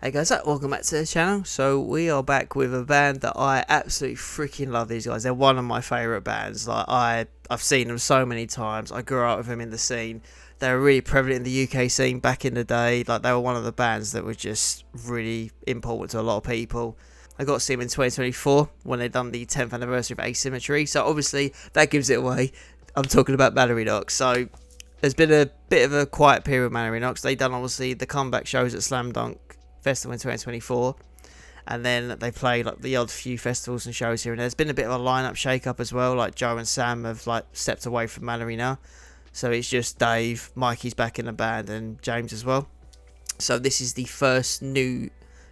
Hey guys, welcome back to the channel. So we are back with a band that I absolutely freaking love. These guys, they're one of my favourite bands. I've seen them so many times. I grew up with them in the scene. They were really prevalent in the UK scene back in the day. Like, they were one of the bands that were just really important to a lot of people. I got to see them in 2024 when they done the 10th anniversary of Asymmetry. So obviously that gives it away. I'm talking about Mallory Knox. So there's been a bit of a quiet period with Mallory Knox. They done obviously the comeback shows at Slam Dunk Festival in 2024, and then they played like the odd few festivals and shows here and there. There's been a bit of a lineup shake up as well. Like, Joe and Sam have like stepped away from Mallory now, so it's just Dave, Mikey's back in the band, and James as well. So this is the first new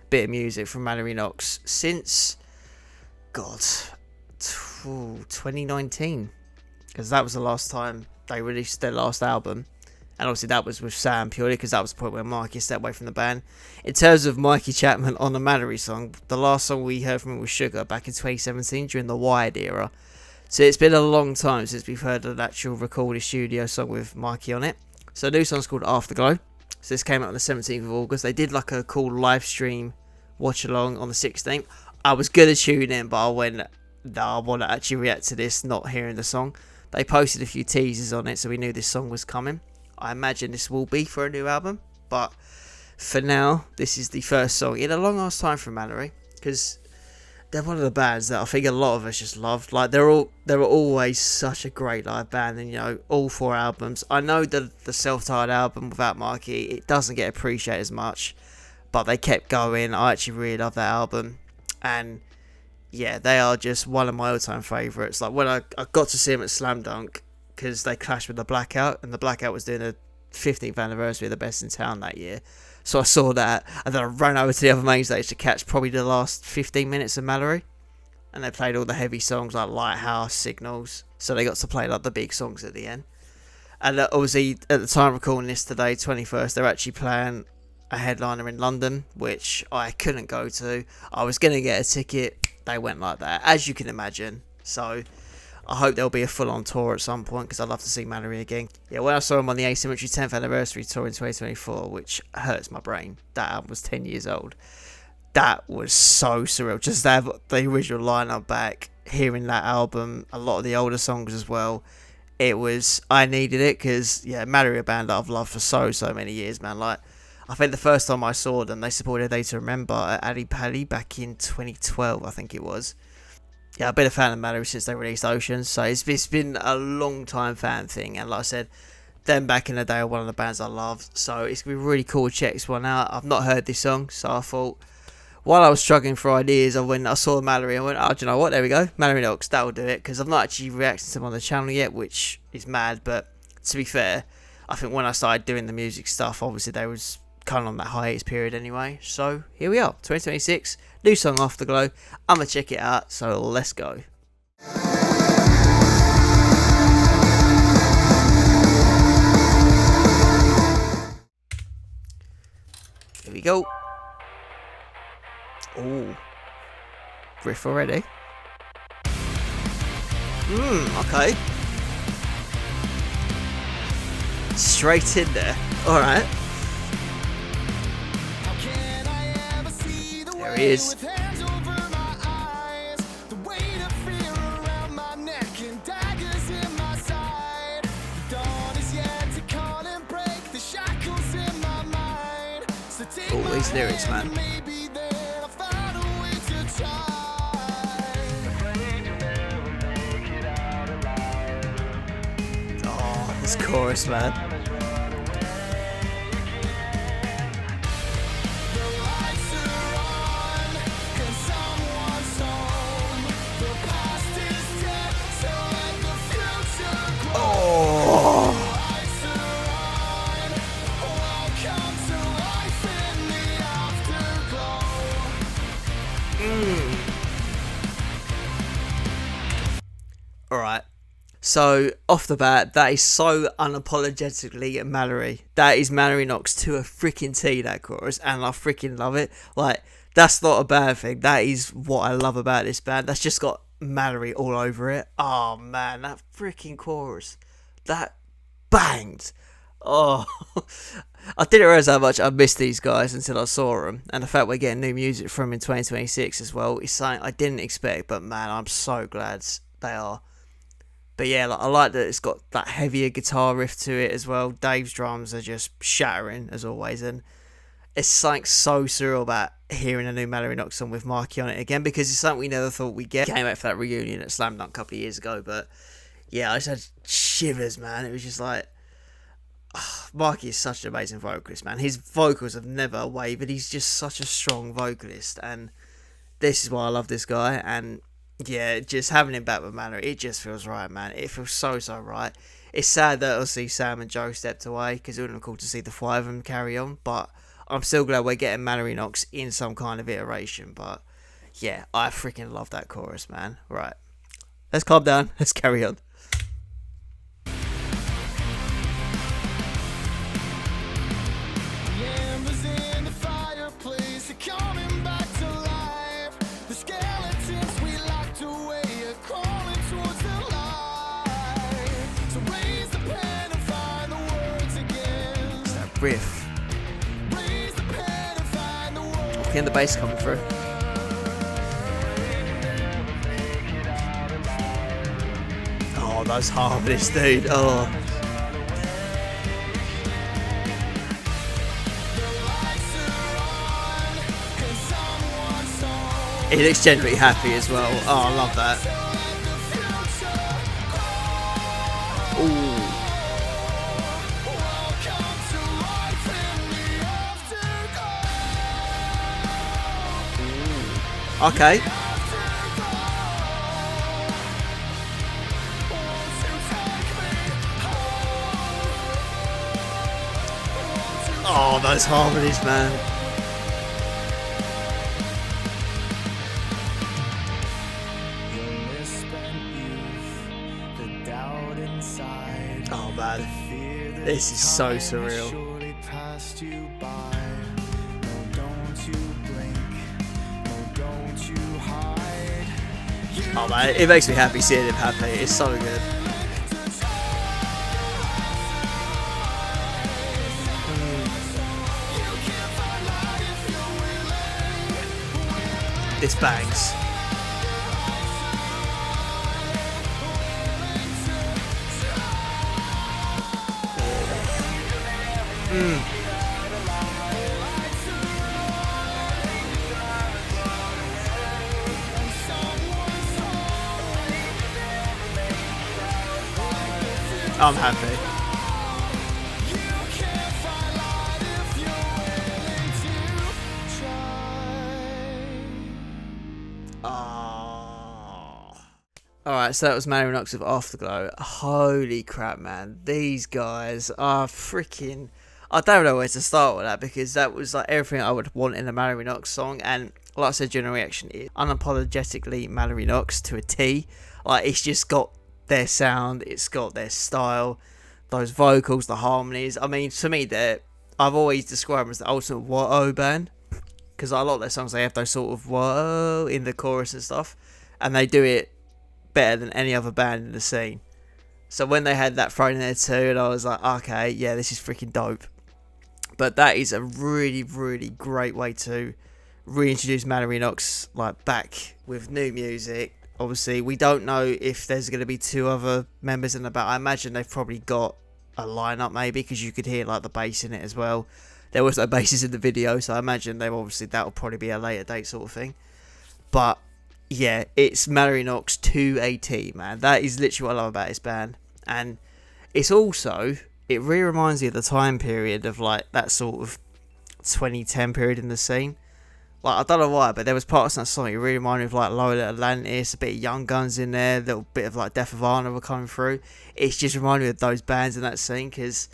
bit of music from Mallory Knox since 2019, because that was the last time they released their last album. And obviously that was with Sam purely because that was the point where Mikey stepped away from the band. In terms of Mikey Chapman on the Mallory song, the last song we heard from him was Sugar back in 2017 during the Wired era. So it's been a long time since we've heard an actual recorded studio song with Mikey on it. So the new song's called Afterglow. So this came out on the 17th of August. They did like a cool live stream watch along on the 16th. I was going to tune in, but I went, no, I want to actually react to this, not hearing the song. They posted a few teasers on it, so we knew this song was coming. I imagine this will be for a new album, but for now, this is the first song in a long ass time from Mallory, because they're one of the bands that I think a lot of us just love. Like, they were always such a great live band, and you know, all 4 albums. I know that the self-titled album without Mikey, it doesn't get appreciated as much, but they kept going. I actually really love that album, and yeah, they are just one of my all-time favourites. Like, when I got to see them at Slam Dunk, because they clashed with the Blackout, and the Blackout was doing the 15th anniversary of the Best in Town that year. So I saw that, and then I ran over to the other main stage to catch probably the last 15 minutes of Mallory, and they played all the heavy songs like Lighthouse, Signals, so they got to play like the big songs at the end. And obviously at the time of recording this today, 21st, they're actually playing a headliner in London, which I couldn't go to. I was going to get a ticket, they went like that, as you can imagine. So I hope there'll be a full-on tour at some point, because I'd love to see Mallory again. Yeah, when I saw him on the Asymmetry 10th anniversary tour in 2024, which hurts my brain, that album was 10 years old. That was so surreal. Just to have the original lineup back, hearing that album, a lot of the older songs as well. I needed it, because, yeah, Mallory, a band that I've loved for so many years, man. Like, I think the first time I saw them, they supported Day to Remember at Ali Pali back in 2012, I think it was. Yeah, I've been a fan of Mallory since they released Oceans, so it's been a long time fan thing, and like I said, them back in the day are one of the bands I loved, so it's going to be really cool to check this one out. I've not heard this song, so I thought, while I was struggling for ideas, I saw Mallory, I went, oh, do you know what, there we go, Mallory Knox, that'll do it, because I've not actually reacted to them on the channel yet, which is mad, but to be fair, I think when I started doing the music stuff, obviously they was kind of on that hiatus period anyway, so here we are, 2026, new song Afterglow. I'm gonna check it out, so let's go. Here we go. Oh, riff already. Okay. Straight in there. Alright. There he is. All these lyrics, man. Oh, this chorus, man. Alright, so off the bat, that is so unapologetically Mallory. That is Mallory Knox to a freaking T, that chorus, and I freaking love it. Like, that's not a bad thing. That is what I love about this band. That's just got Mallory all over it. Oh man, that freaking chorus. That banged. Oh, I didn't realise how much I missed these guys until I saw them, and the fact we're getting new music from them in 2026 as well is something I didn't expect. But man, I'm so glad they are. But yeah, like, I like that it's got that heavier guitar riff to it as well. Dave's drums are just shattering as always, and it's something so surreal about hearing a new Mallory Knox song with Mikey on it again, because it's something we never thought we'd get. Came out for that reunion at Slam Dunk a couple of years ago, but yeah, I just had shivers, man. It was just like, Mikey is such an amazing vocalist, man. His vocals have never wavered. He's just such a strong vocalist, and this is why I love this guy. And yeah, just having him back with Mallory, it just feels right, man. It feels so right. It's sad that obviously Sam and Joe stepped away, because it would have been cool to see the five of them carry on, but I'm still glad we're getting Mallory Knox in some kind of iteration. But yeah, I freaking love that chorus, man. Right, let's calm down. Let's carry on. Riff. Can the bass coming through? Oh, those harmonies, dude. Oh. He looks genuinely happy as well. Oh, I love that. Ooh. Okay. Oh, those harmonies, man. Oh, man. This is so surreal. Oh man, it makes me happy seeing him happy. It's so good. This bangs. I'm happy. Oh. Alright, so that was Mallory Knox with Afterglow. Holy crap, man. These guys are freaking... I don't know where to start with that, because that was like everything I would want in a Mallory Knox song. And like I said during the reaction, it's unapologetically Mallory Knox to a T. Like, it's just got their sound, it's got their style, those vocals, the harmonies. I mean, to me, I've always described them as the ultimate whoa band, because a lot of their songs, they have those sort of whoa in the chorus and stuff, and they do it better than any other band in the scene. So when they had that thrown in there too, and I was like, okay, yeah, this is freaking dope. But that is a really, really great way to reintroduce Mallory Knox, like, back with new music. Obviously, we don't know if there's going to be two other members in the band. I imagine they've probably got a lineup, maybe, because you could hear like the bass in it as well. There was no basses in the video, so I imagine that'll probably be a later date sort of thing. But yeah, it's Mallory Knox to a T, man. That is literally what I love about this band. And it's also, it really reminds me of the time period of like that sort of 2010 period in the scene. Like, I don't know why, but there was parts of that song, it really reminded me of like Lower Atlantis, a bit of Young Guns in there, a little bit of like Death of Anna were coming through. It's just reminded me of those bands in that scene, because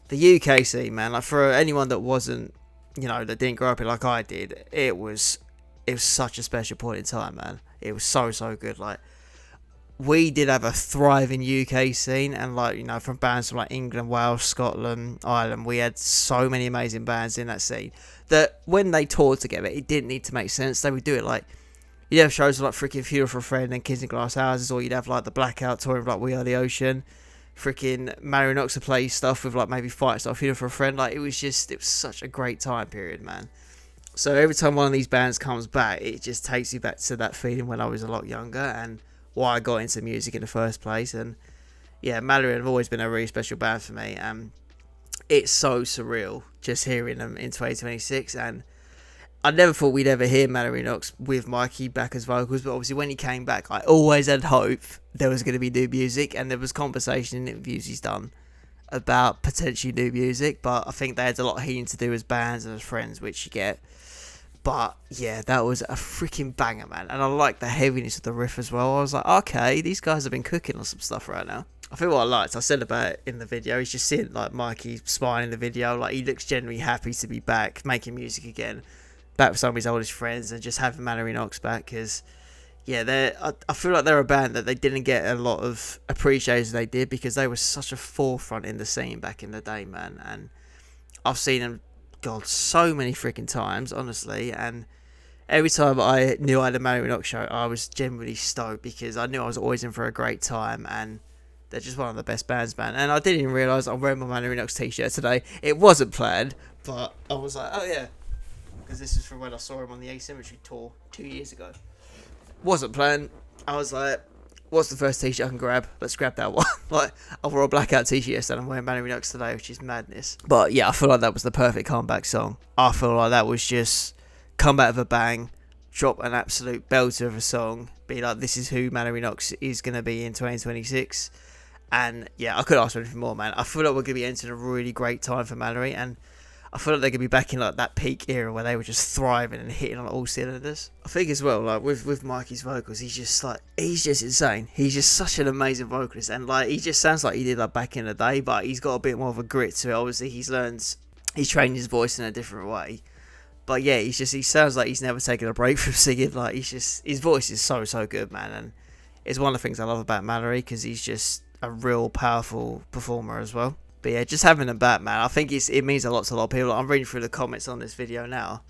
the UK scene, man, like for anyone that wasn't, that didn't grow up in like I did, it was such a special point in time, man. It was so good. Like, we did have a thriving UK scene, and like, from bands from like England, Wales, Scotland, Ireland, we had so many amazing bands in that scene that when they toured together, it didn't need to make sense. They would do it like, you'd have shows like freaking Funeral for a Friend and Kids in Glass Houses, or you'd have like the Blackout touring with like We Are the Ocean, freaking Mallory Knox to play stuff with like maybe fight stuff, for a friend. Like it was such a great time period, man. So every time one of these bands comes back, it just takes you back to that feeling when I was a lot younger and why I got into music in the first place. And yeah, Mallory have always been a really special band for me. It's so surreal just hearing them in 2026, and I never thought we'd ever hear Mallory Knox with Mikey back as vocals, but obviously when he came back, I always had hope there was going to be new music, and there was conversation in interviews he's done about potentially new music, but I think they had a lot of healing to do as bands and as friends, which you get. But yeah, that was a freaking banger, man, and I like the heaviness of the riff as well. I was like, okay, these guys have been cooking on some stuff right now. I think what I liked, I said about it in the video, is just seeing like Mikey smiling in the video, like he looks genuinely happy to be back making music again, back with some of his oldest friends, and just having Mallory Knox back, because yeah, I feel like they're a band that they didn't get a lot of appreciation as they did, because they were such a forefront in the scene back in the day, man. And I've seen them, God, so many freaking times, honestly, and every time I knew I had a Mallory Knox show, I was genuinely stoked, because I knew I was always in for a great time, and they're just one of the best bands, man. And I didn't even realise I'm wearing my Mallory Knox t-shirt today. It wasn't planned, but I was like, oh yeah, because this is from when I saw him on the Asymmetry tour 2 years ago. Wasn't planned. I was like, what's the first t-shirt I can grab? Let's grab that one. Like, I wore a blackout t-shirt yesterday, and I'm wearing Mallory Knox today, which is madness. But yeah, I feel like that was the perfect comeback song. I feel like that was just come out of a bang, drop an absolute belter of a song, be like, this is who Mallory Knox is going to be in 2026. And yeah, I couldn't ask for anything more, man. I feel like we're going to be entering a really great time for Mallory, and I feel like they're going to be back in like that peak era where they were just thriving and hitting on all cylinders. I think as well, like with Mikey's vocals, he's just insane. He's just such an amazing vocalist, and like he just sounds like he did like back in the day, but he's got a bit more of a grit to it. Obviously, he's trained his voice in a different way. But yeah, he sounds like he's never taken a break from singing. Like his voice is so good, man, and it's one of the things I love about Mallory, because he's just a real powerful performer as well. But yeah, just having him back, man, I think it means a lot to a lot of people. I'm reading through the comments on this video now,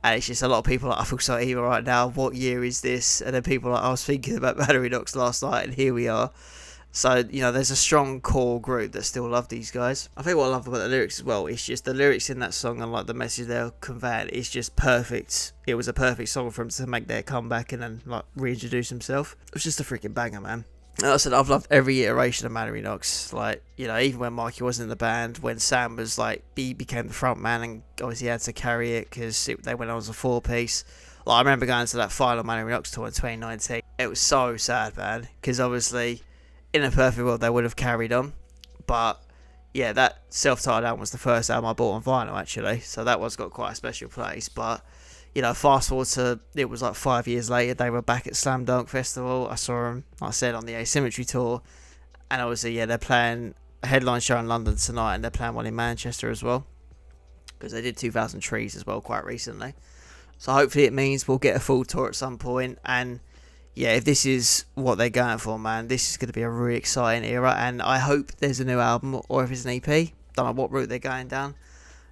and it's just a lot of people like, I feel so evil right now, what year is this? And then people like, I was thinking about Mallory Knox last night, and here we are. So, you know, there's a strong core group that still love these guys. I think what I love about the lyrics as well, it's just the lyrics in that song and like the message they're conveying, it's just perfect. It was a perfect song for him to make their comeback and then like reintroduce himself. It was just a freaking banger, man. Like I said, I've loved every iteration of Mallory Knox. Like, you know, even when Mikey wasn't in the band, when Sam was like, he became the front man, and obviously he had to carry it because they went on as a 4-piece. Like, I remember going to that final Mallory Knox tour in 2019. It was so sad, man, because obviously in a perfect world they would have carried on, but yeah, that self-titled album was the first album I bought on vinyl, actually, so that one's got quite a special place. But you know, fast forward to, it was like 5 years later, they were back at Slam Dunk Festival. I saw them, like I said, on the Asymmetry tour, and obviously, yeah, they're playing a headline show in London tonight, and they're playing one in Manchester as well, because they did 2000 Trees as well quite recently. So hopefully it means we'll get a full tour at some point, and yeah, if this is what they're going for, man, this is going to be a really exciting era, and I hope there's a new album, or if it's an EP, don't know what route they're going down.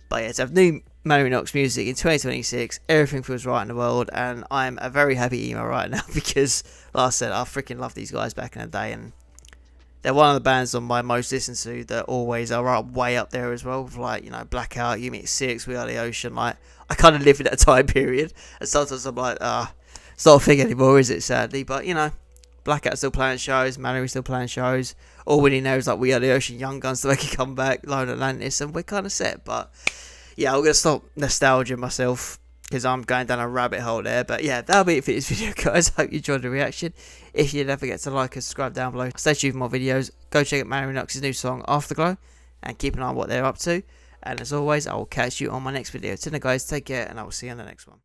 But yeah, to have new Mallory Knox music in 2026, everything feels right in the world, and I'm a very happy emo right now, because, like I said, I freaking love these guys back in the day, and they're one of the bands on my most listened to that always are right, way up there as well, with like, you know, Blackout, You Meet Six, We Are the Ocean. Like, I kind of live in that time period, and sometimes I'm like, it's not a thing anymore, is it, sadly? But, you know, Blackout's still playing shows, Mallory's still playing shows. All we need now is like We Are the Ocean, Young Guns to make a comeback, Lone Atlantis, and we're kind of set. But yeah, I'm going to stop nostalgia myself, because I'm going down a rabbit hole there. But yeah, that'll be it for this video, guys. Hope you enjoyed the reaction. If you don't forget to like and subscribe down below. Stay tuned for more videos. Go check out Mallory Knox's new song, Afterglow, and keep an eye on what they're up to. And as always, I will catch you on my next video. Till then, guys, take care, and I will see you on the next one.